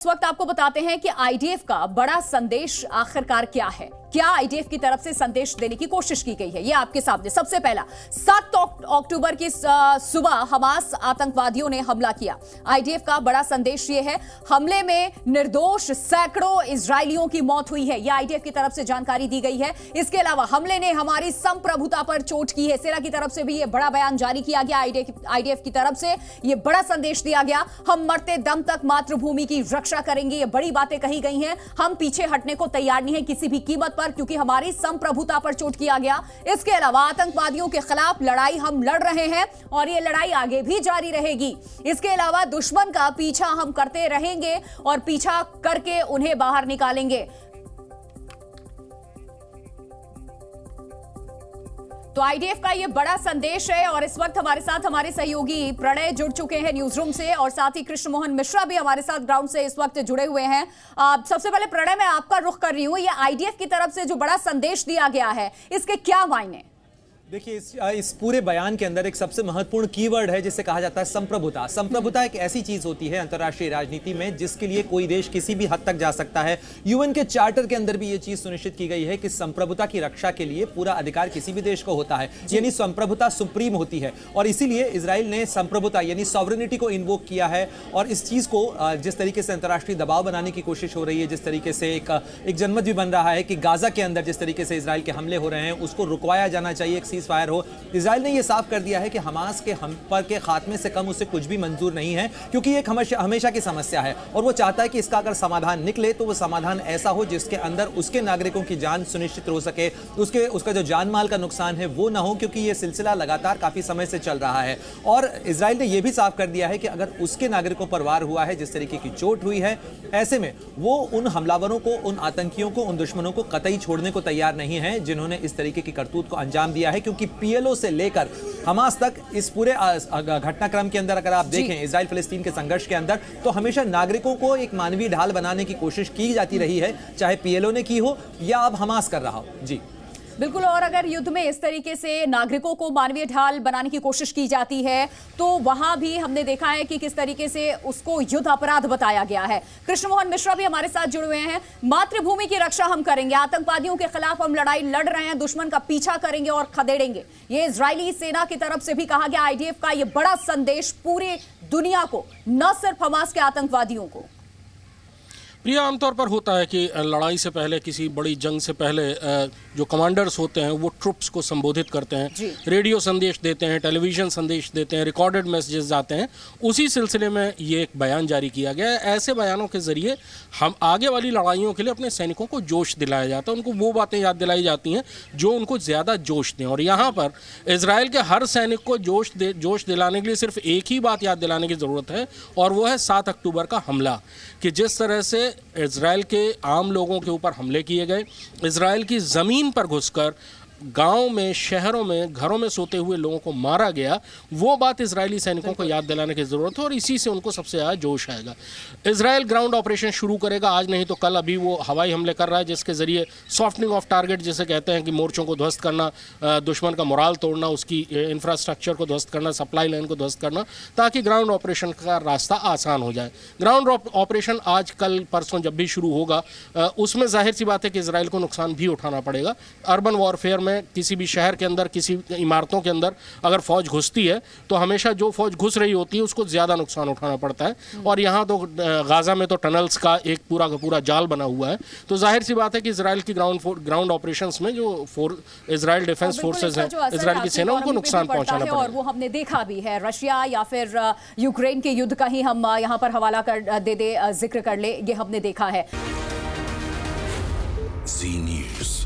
इस वक्त आपको बताते हैं कि आईडीएफ का बड़ा संदेश आखिरकार क्या है। क्या आईडीएफ की तरफ से संदेश देने की कोशिश की गई है, ये आपके सामने। सबसे पहला, 7 अक्टूबर की सुबह हमास आतंकवादियों ने हमला किया। आईडीएफ का बड़ा संदेश ये है, हमले में निर्दोष सैकड़ों इजरायलियों की मौत हुई है, यह आईडीएफ की तरफ से जानकारी दी गई है। इसके अलावा हमले ने हमारी संप्रभुता पर चोट की है। सेना की तरफ से भी यह बड़ा बयान जारी किया गया। आईडीएफ की तरफ से यह बड़ा संदेश दिया गया, हम मरते दम तक मातृभूमि की रक्षा करेंगे। ये बड़ी बातें कही गई हैं। हम पीछे हटने को तैयार नहीं है किसी भी कीमत पर, क्योंकि हमारी संप्रभुता पर चोट किया गया। इसके अलावा आतंकवादियों के खिलाफ लड़ाई हम लड़ रहे हैं और ये लड़ाई आगे भी जारी रहेगी। इसके अलावा दुश्मन का पीछा हम करते रहेंगे और पीछा करके उन्हें बाहर निकालेंगे। तो आईडीएफ का ये बड़ा संदेश है और इस वक्त हमारे साथ हमारे सहयोगी प्रणय जुड़ चुके हैं न्यूज रूम से, और साथ ही कृष्ण मोहन मिश्रा भी हमारे साथ ग्राउंड से इस वक्त जुड़े हुए हैं। सबसे पहले प्रणय, मैं आपका रुख कर रही हूं, ये आईडीएफ की तरफ से जो बड़ा संदेश दिया गया है, इसके क्या मायने? देखिए, इस पूरे बयान के अंदर एक सबसे महत्वपूर्ण कीवर्ड है जिसे कहा जाता है संप्रभुता। संप्रभुता एक ऐसी चीज होती है अंतर्राष्ट्रीय राजनीति में जिसके लिए कोई देश किसी भी हद तक जा सकता है। यूएन के चार्टर के अंदर भी यह चीज सुनिश्चित की गई है कि संप्रभुता की रक्षा के लिए पूरा अधिकार किसी भी देश को होता है, यानी संप्रभुता सुप्रीम होती है। और इसीलिए इजराइल ने संप्रभुता यानी सॉवरेनिटी को इन्वोक किया है। और इस चीज को जिस तरीके से अंतर्राष्ट्रीय दबाव बनाने की कोशिश हो रही है, जिस तरीके से एक जनमत भी बन रहा है कि गाजा के अंदर जिस तरीके से इजराइल के हमले हो रहे हैं उसको रुकवाया जाना चाहिए, एक सीज फायर हो। इजराइल ने यह साफ कर दिया है कि हमास के हम पर के खात्मे से कम उसे कुछ भी मंजूर नहीं है, क्योंकि एक हमेशा की समस्या है और वो चाहता है कि इसका अगर समाधान निकले तो वो समाधान ऐसा हो जिसके अंदर उसके नागरिकों की जान सुनिश्चित हो सके, उसका जो जान माल का नुकसान है वो ना हो, क्योंकि ये सिलसिला लगातार काफी समय से चल रहा है। और इजराइल ने यह भी साफ कर दिया है कि अगर उसके नागरिकों पर वार हुआ है, जिस तरीके की चोट हुई है, ऐसे में वो उन हमलावरों को, उन आतंकियों को, उन दुश्मनों को कतई छोड़ने को तैयार नहीं है जिन्होंने इस तरीके की करतूत को अंजाम दिया है। क्योंकि पीएलओ से लेकर हमास तक इस पूरे घटनाक्रम के अंदर अगर आप देखें इजराइल फिलिस्तीन के संघर्ष के अंदर, तो हमेशा नागरिकों को एक मानवीय ढाल बनाने की कोशिश की जाती रही है, चाहे पीएलओ ने की हो या अब हमास कर रहा हो। जी बिल्कुल। और अगर युद्ध में इस तरीके से नागरिकों को मानवीय ढाल बनाने की कोशिश की जाती है तो वहां भी हमने देखा है कि किस तरीके से उसको युद्ध अपराध बताया गया है। कृष्ण मोहन मिश्रा भी हमारे साथ जुड़े हुए हैं। मातृभूमि की रक्षा हम करेंगे, आतंकवादियों के खिलाफ हम लड़ाई लड़ रहे हैं, दुश्मन का पीछा करेंगे और खदेड़ेंगे, ये इजरायली सेना की तरफ से भी कहा गया। आईडीएफ का यह बड़ा संदेश पूरी दुनिया को, न सिर्फ हमास के आतंकवादियों को। प्रिया, आमतौर पर होता है कि लड़ाई से पहले, किसी बड़ी जंग से पहले जो कमांडर्स होते हैं वो ट्रुप्स को संबोधित करते हैं, रेडियो संदेश देते हैं, टेलीविज़न संदेश देते हैं, रिकॉर्डेड मैसेजेस जाते हैं। उसी सिलसिले में ये एक बयान जारी किया गया है। ऐसे बयानों के ज़रिए हम आगे वाली लड़ाइयों के लिए अपने सैनिकों को जोश दिलाया जाता है, उनको वो बातें याद दिलाई जाती हैं जो उनको ज़्यादा जोश दें। और यहाँ पर इजराइल के हर सैनिक को जोश दिलाने के लिए सिर्फ एक ही बात याद दिलाने की ज़रूरत है, और वो है 7 अक्टूबर का हमला। कि जिस तरह से इजराइल के आम लोगों के ऊपर हमले किए गए, इजराइल की ज़मीन पर घुसकर गांव में, शहरों में, घरों में सोते हुए लोगों को मारा गया, वो बात इजरायली सैनिकों को याद दिलाने की ज़रूरत है और इसी से उनको सबसे ज़्यादा जोश आएगा। इजराइल ग्राउंड ऑपरेशन शुरू करेगा, आज नहीं तो कल। अभी वो हवाई हमले कर रहा है जिसके ज़रिए सॉफ्टनिंग ऑफ टारगेट जिसे कहते हैं, कि मोर्चों को ध्वस्त करना, दुश्मन का मोराल तोड़ना, उसकी इंफ्रास्ट्रक्चर को ध्वस्त करना, सप्लाई लाइन को ध्वस्त करना, ताकि ग्राउंड ऑपरेशन का रास्ता आसान हो जाए। ग्राउंड ऑपरेशन आज, कल, परसों जब भी शुरू होगा, उसमें जाहिर सी बात है कि इजराइल को नुकसान भी उठाना पड़ेगा। अर्बन वॉरफेयर में किसी भी शहर के अंदर, किसी इमारतों के अंदर अगर फौज घुसती है तो हमेशा जो फौज घुस रही होती है उसको ज़्यादा नुकसान उठाना पड़ता है। और यहाँ तो गाजा में तो टनल्स का एक पूरा का पूरा जाल बना हुआ है। तो जाहिर सी बात है कि इजराइल की ग्राउंड ऑपरेशंस में जो इजराइल डिफेंस फोर्सेज हैं, इजराइल की सेना, उनको नुकसान पहुंचाना पड़ेगा। और वो हमने देखा भी है, रशिया या फिर यूक्रेन के युद्ध का ही हम यहाँ पर हवाला कर दे जिक्र कर ले, ये हमने देखा है। जी न्यूज़।